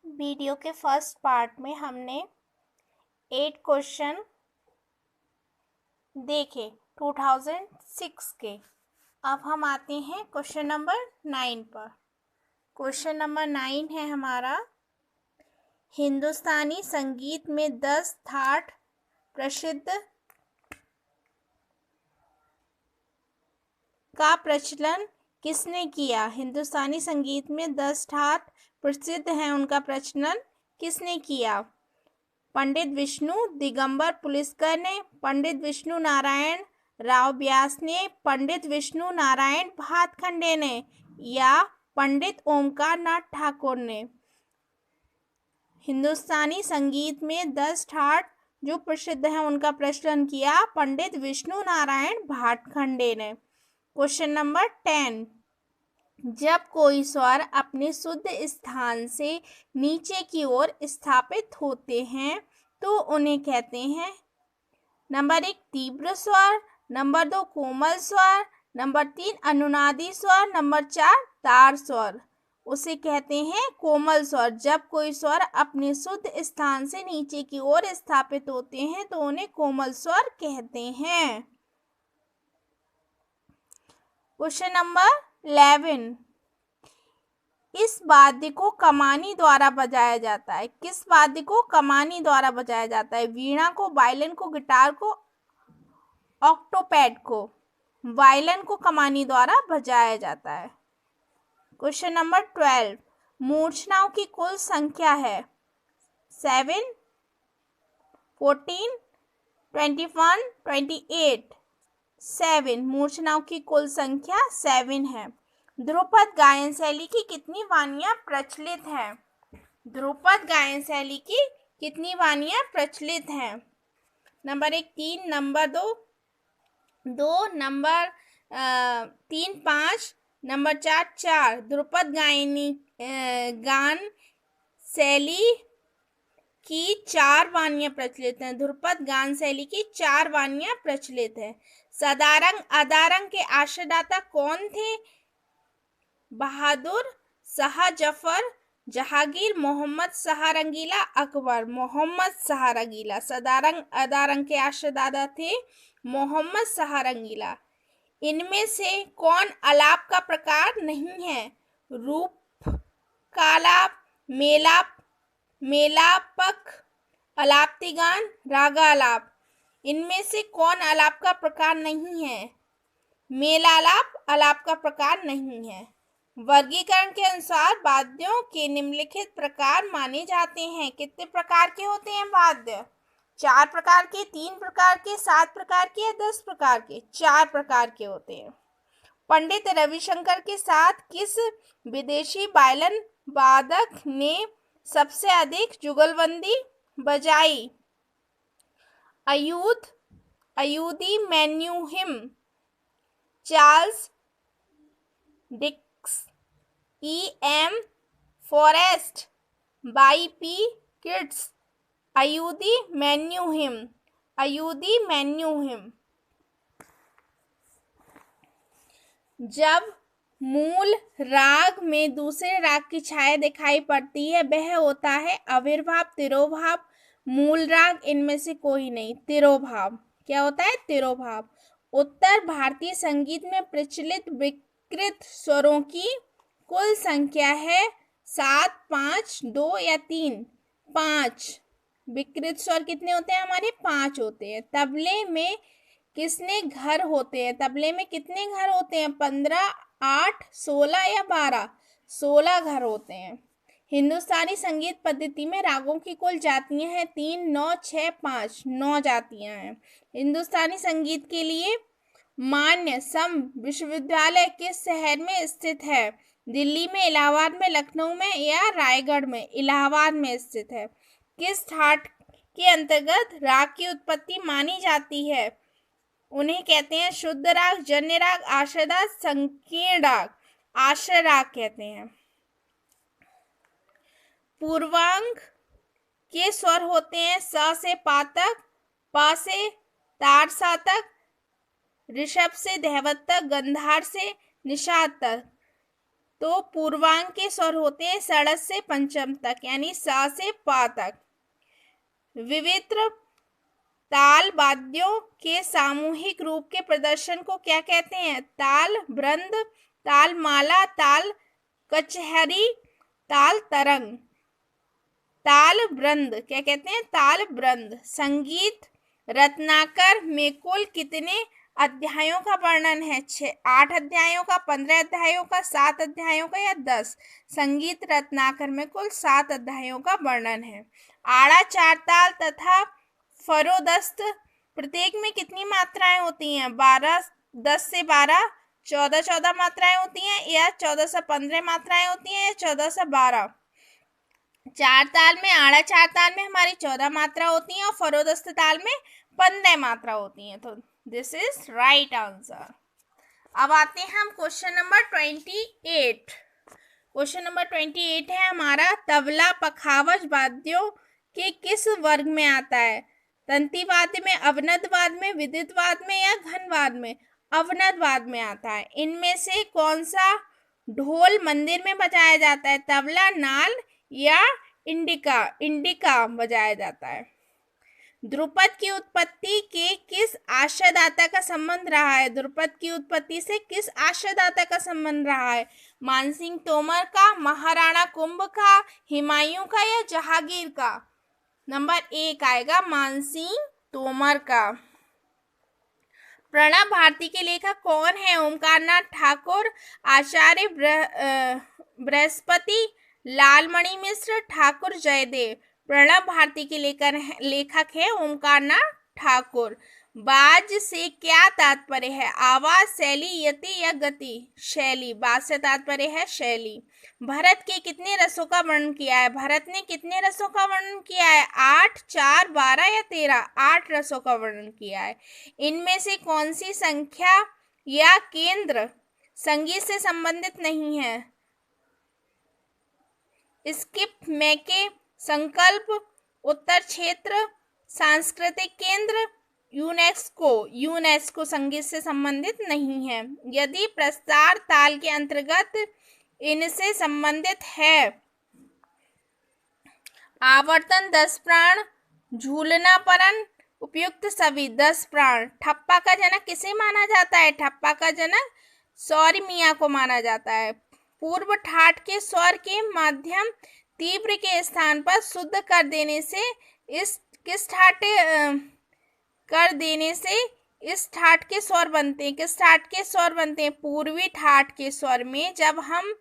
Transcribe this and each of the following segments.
Video के first part में हमने 8 क्वेश्चन देखे 2006 के। अब हम आते हैं क्वेश्चन नंबर 9 पर। क्वेश्चन नंबर 9 है हमारा, हिंदुस्तानी संगीत में 10 थाट प्रसिद्ध का प्रचलन किसने किया? हिंदुस्तानी संगीत में 10 ठाट प्रसिद्ध हैं, उनका प्रचलन किसने किया? पंडित विष्णु दिगंबर पुलिस्कर ने, पंडित विष्णु नारायण राव व्यास ने, पंडित विष्णु नारायण भातखंडे ने या पंडित ओमकार नाथ ठाकुर ने? हिंदुस्तानी संगीत में 10 ठाट जो प्रसिद्ध हैं उनका प्रचलन किया पंडित विष्णु नारायण भातखंडे ने। क्वेश्चन नंबर 10, जब कोई स्वर अपने शुद्ध स्थान से नीचे की ओर स्थापित होते हैं तो उन्हें कहते हैं? नंबर 1 तीव्र स्वर, नंबर 2 कोमल स्वर, नंबर 3 अनुनादी स्वर, नंबर 4 तार स्वर। उसे कहते हैं कोमल स्वर। जब कोई स्वर अपने शुद्ध स्थान से नीचे की ओर स्थापित होते हैं तो उन्हें कोमल स्वर कहते हैं। क्वेश्चन नंबर 11, इस वाद्य को कमानी द्वारा बजाया जाता है। किस वाद्य को कमानी द्वारा बजाया जाता है? वीणा को, वायलिन को, गिटार को, ऑक्टोपैड को। वायलिन को कमानी द्वारा बजाया जाता है। क्वेश्चन नंबर 12, मूर्छनाओं की कुल संख्या है 7, 14, 21, 28। 7, मूर्छनाओं की कुल संख्या 7 है। ध्रुपद गायन शैली की कितनी वानियां प्रचलित हैं? ध्रुपद गायन शैली की कितनी वानियां प्रचलित हैं? Number 1 3, number 2, number 3 5, number 4 4। Dhrupad गान शैली की 4 वानियां प्रचलित हैं। ध्रुपद गान शैली की 4 वानियां प्रचलित है। सदारंग अदारंग के आश्रयदाता कौन थे? बहादुर शाह जफर, जहांगीर, मोहम्मद शाह रंगीला, अकबर। मोहम्मद शाह रंगीला। सदारंग अदारंग के आश्रयदाता थे मोहम्मद शाह रंगीला। इनमें से कौन आलाप का प्रकार नहीं है? रूप कालाप, मेलाप, मेलापक, अलाप्ति गान, रागालाप। इनमें से कौन आलाप का प्रकार नहीं है? मेलालाप आलाप का प्रकार नहीं है। वर्गीकरण के अनुसार वाद्यों के निम्नलिखित प्रकार माने जाते हैं। कितने प्रकार के होते हैं वाद्य? 4 प्रकार के, 3 प्रकार के, 7 प्रकार के या 10 प्रकार के? 4 प्रकार के होते हैं। पंडित रविशंकर के साथ किस विदेशी वायलिन वादक ने सबसे अधिक जुगलबंदी बजाई? अयूदी मैन्यूहिम, चार्ल्स डिक्स, E.M. Forest, Y.P. किट्स। अयूदी मैन्यूहिम, अयूदी मैन्यूहिम। जब मूल राग में दूसरे राग की छाया दिखाई पड़ती है वह होता है आविर्भाव, तिरोभाव, मूल राग इनमें से कोई नहीं। तिरोभाव। क्या होता है? तिरोभाव। उत्तर भारतीय संगीत में प्रचलित विकृत स्वरों की कुल संख्या है 7, 5, 2 या 3? 5। विकृत स्वर कितने होते हैं हमारे? 5 होते हैं। तबले में कितने घर होते हैं? तबले में कितने घर होते हैं? 15, 8, 16 या 12? 16 घर होते हैं। हिंदुस्तानी संगीत पद्धति में रागों की कुल जातियां हैं 3, 9, 6, 5। 9 जातियां हैं। हिंदुस्तानी संगीत के लिए मान्य सम विश्वविद्यालय किस शहर में स्थित है? दिल्ली में, इलाहाबाद में, लखनऊ में या रायगढ़ में? इलाहाबाद में स्थित है। किस ठाट के अंतर्गत राग की उत्पत्ति मानी जाती है? उन्हें कहते हैं शुद्ध राग, जन्य राग, आश्रय राग, संकीर्ण राग। आश्रय राग कहते हैं। पूर्वांग के स्वर होते हैं स से पा तक, प से तार सा तक, ऋषभ से धैवत तक, गंधार से निषाद तक। तो पूर्वांग के स्वर होते हैं षडज से पंचम तक, यानी सा से पा तक। विविध ताल वाद्यों के सामूहिक रूप के प्रदर्शन को क्या कहते हैं? ताल वृंद, ताल माला, ताल कचहरी, ताल तरंग। ताल वृंद क्या कहते हैं? ताल वृंद। संगीत रत्नाकर में कुल कितने अध्यायों का वर्णन है? 8 अध्यायों का, 15 अध्यायों का, 7 अध्यायों का या 10? संगीत रत्नाकर में कुल 7 अध्यायों का वर्णन है। आड़ा, चार ताल तथा फरोदस्त प्रत्येक में कितनी मात्राएं होती हैं? 12, 10 से 12, 14 मात्राएं होती हैं, या 14 से 15 मात्राएं होती हैं, या 14 से 12? चार ताल में, आड़ा चार ताल में हमारी 14 मात्रा होती हैं और फरोदस्त ताल में 15 मात्रा होती हैं। तो दिस इज राइट आंसर। अब आते हैं हम क्वेश्चन नंबर 28। क्वेश्चन नंबर 28 है हमारा, तबला पखावज वाद्यों के किस वर्ग में आता है? तंती वाद्य में, अवनद वाद्य में, विद्युत वाद्य में या घन वाद्य में? अवनद वाद्य में आता है। इनमें से कौन सा ढोल मंदिर में बजाया जाता है? तबला, नाल या इंडिका? इंडिका बजाया जाता है। ध्रुपद की उत्पत्ति के किस आशयदाता का संबंध रहा है? ध्रुपद की उत्पत्ति से किस आशयदाता का संबंध रहा है? मानसिंह तोमर का, महाराणा कुंभ का, हुमायूं का या जहांगीर का? नंबर 1 आएगा मानसिंह तोमर का। प्रणब भारती के लेखक कौन है? ओमकारनाथ ठाकुर, आचार्य बृहस्पति, लालमणि मिश्र, ठाकुर जयदेव। प्रणब भारती के लेखक है ओमकारनाथ ठाकुर। बाज से क्या तात्पर्य है? आवाज, शैली, यति या गति? शैली। बाज से तात्पर्य है शैली। भरत के कितने रसों का वर्णन किया है? भरत ने कितने रसों का वर्णन किया है? 8, 4, 12 या 13? 8 रसों का वर्णन किया है। इनमें से कौन सी संख्या या केंद्र संगीत से संबंधित नहीं है? स्किप, मैके, संकल्प, उत्तर क्षेत्र, सांस्कृतिक केंद्र, यूनेस्को। यूनेस्को संगीत से संबंधित नहीं है। यदि प्रस्तार ताल के अंतर्गत इनसे संबंधित है? आवर्तन, 10 प्राण, झूलनापरन, उपयुक्त सभी, 10 प्राण। ठप्पा का जनक किसे माना जाता है? ठप्पा का जनक सौरी मियाँ को माना जाता है। पूर्व ठाट के स्वर के माध्यम तीव्र के स्थान पर शुद्ध कर देने से इस ठाट के स्वर बनते हैं। किस ठाट के स्वर बनते हैं? पूर्वी ठाट के स्वर में जब हम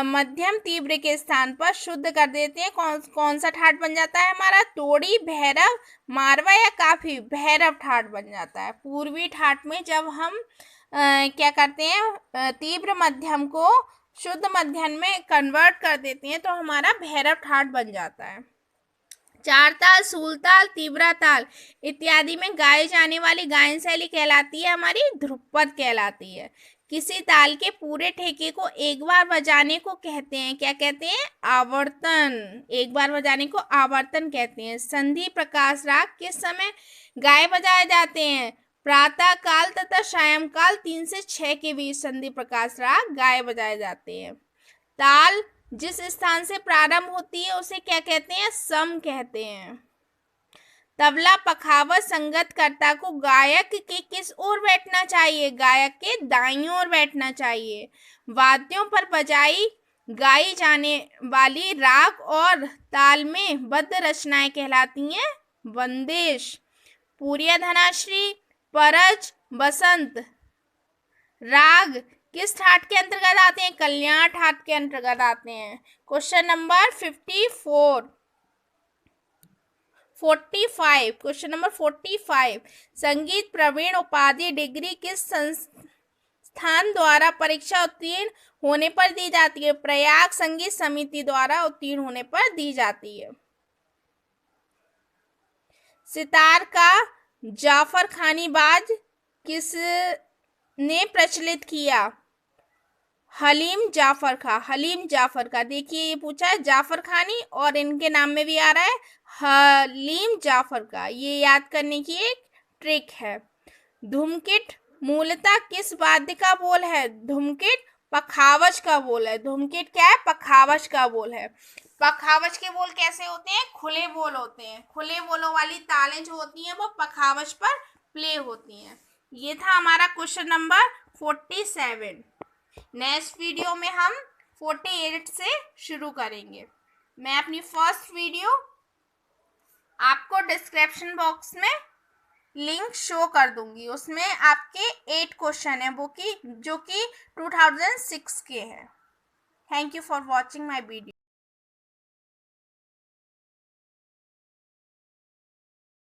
मध्यम तीव्र के स्थान पर शुद्ध कर देते हैं, कौन सा ठाट बन जाता है हमारा? तोड़ी, भैरव, मारवा या काफी? भैरव ठाट बन जाता है। पूर्वी ठाट में जब हम क्या करते हैं, तीव्र मध्यम को शुद्ध मध्यम में कन्वर्ट कर देते हैं, तो हमारा भैरव ठाट बन जाता है। चार ताल, सूल ताल, तीव्रा ताल इत्यादि में गाए जाने वाली गायन शैली कहलाती है हमारी ध्रुपद कहलाती है। किसी ताल के पूरे ठेके को एक बार बजाने को कहते हैं, क्या कहते हैं? आवर्तन। एक बार बजाने को आवर्तन कहते हैं। संधि प्रकाश राग किस समय गाए बजाए जाते हैं? प्रातः काल तथा सायंकाल 3 से 6 के बीच संधि प्रकाश राग गाए बजाए जाते हैं। ताल जिस स्थान से प्रारंभ होती है उसे क्या कहते हैं? सम कहते हैं। तबला पखावज संगतकर्ता को गायक के किस ओर बैठना चाहिए? गायक के दाईं ओर बैठना चाहिए। वाद्यों पर गाई जाने वाली राग और ताल में बद्ध रचनाएं कहलाती हैं बंदिश। पूरिया धनाश्री, परज, बसंत राग किस ठाट के अंतर्गत आते हैं? कल्याण ठाट के अंतर्गत आते हैं। Question number 45। Question number 45। संगीत प्रवीण उपाधि डिग्री किस संस्थान द्वारा परीक्षा उत्तीर्ण होने पर दी जाती है? प्रयाग संगीत समिति द्वारा उत्तीर्ण होने पर दी जाती है। सितार का जाफर खानी बाज किसने प्रचलित किया? हलीम जाफर का। देखिए ये पूछा है जाफर खानी और इनके नाम में भी आ रहा है हलीम जाफर का। ये याद करने की एक ट्रिक है। धुमकिट मूलतः किस वाद्य का बोल है? धुमकिट पखावज का बोल है। धूमकेतु क्या है? पखावज का बोल है। पखावज के बोल कैसे होते हैं? खुले बोल होते हैं। खुले बोलों वाली तालें जो होती हैं वो पखावज पर प्ले होती हैं। ये था हमारा क्वेश्चन नंबर 47। नेक्स्ट वीडियो में हम 48 से शुरू करेंगे। मैं अपनी फर्स्ट वीडियो आपको डिस्क्रिप्शन बॉक्स में लिंक शो कर दूंगी। उसमें आपके 8 क्वेश्चन है वो की जो कि 2006 के हैं। Thank you for watching my video.